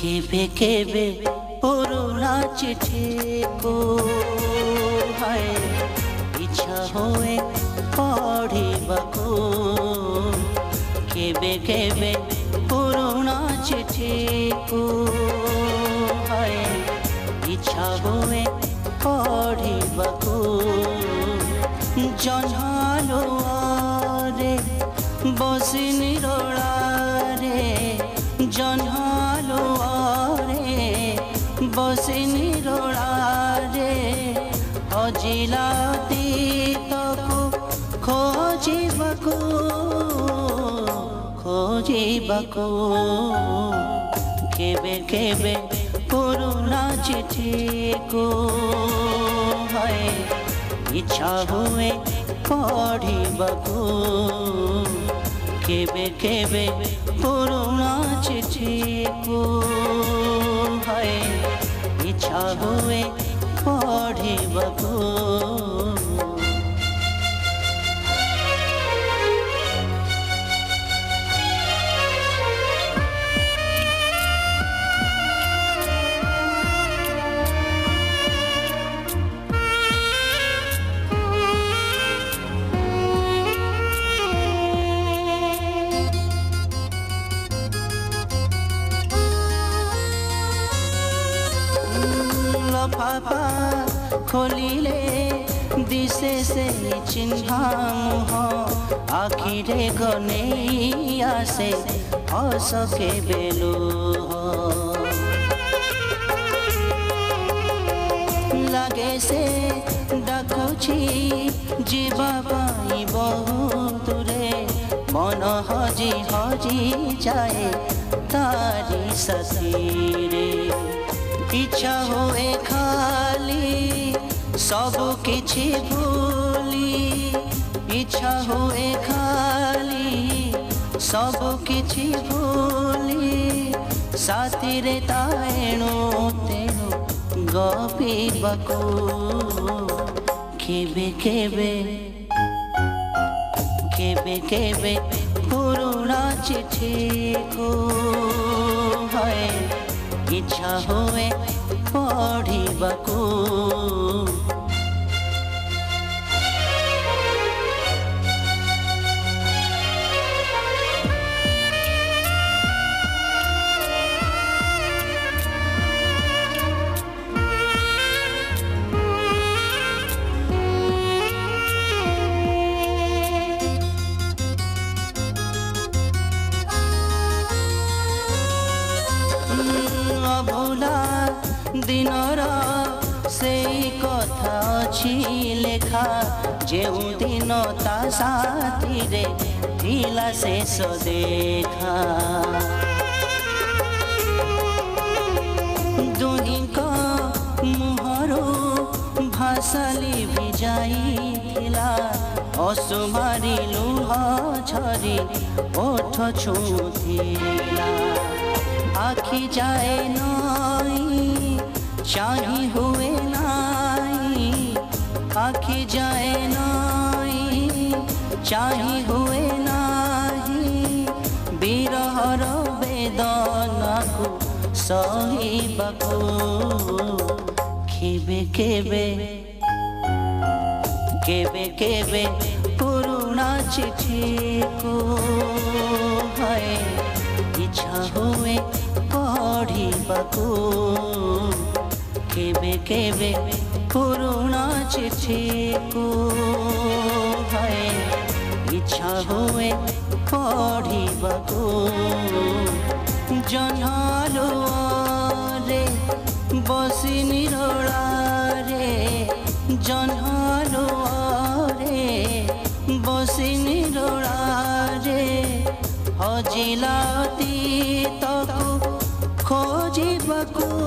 केबे केबे पुराना चिठी को हाय इच्छा होए पढ़िबाको केबे केबे पुराना चिठी को हाय इच्छा होए पढ़िबाको जन्हालो रे बसी निरोलारे जन्हालो रे बसी निरोलारे हजिला अतीतको खोजिबाको खोजिबाको केबे केबे पुराना चिठी को हाय इच्छा हुए पढ़िबाको केबे केबे पुराना चिठी को हाय इच्छा हुए पढ़िबाको पापा खोलिले दिसे से चिन्हा मुह आखिरे गने आसे हसके बेलु लगे से डाकुछि जीवा पाई बहुत दूरे मन हजी हजी जाए तारी साथी रे इच्छा होए खाली सब किछि भूली इच्छा होए खाली सब किछि भूली साथी रे ताएणु तेणु गपिबाको केबे केबे केबे केबे पुराना चिठी को हाय इच्छा हुए पढ़िबाको अभुला दिनर से कथा अछि लेखा जेउ दिन ता साथी रे थिला शेष देखा दुहिक मुहरो भाषाली भिजाइथिला असुमारी लुह झरी ओठ छुथिला आखि जाए नाई चाही हुए नाई आखि जाए नाई चाही हुए नाही बिरहर वेदना को सहिबाको केबे केबे केबे केबे पुराना चिठी को हाय इच्छा हुए पढ़िबाको केबे केबे पुराना चिठी को हाय इच्छा हुए पढ़िबाको जन्हालो रे बसी निरोलारे जन्हालो रे बसी निरोलारे हजिला अतीतको खोजिबाको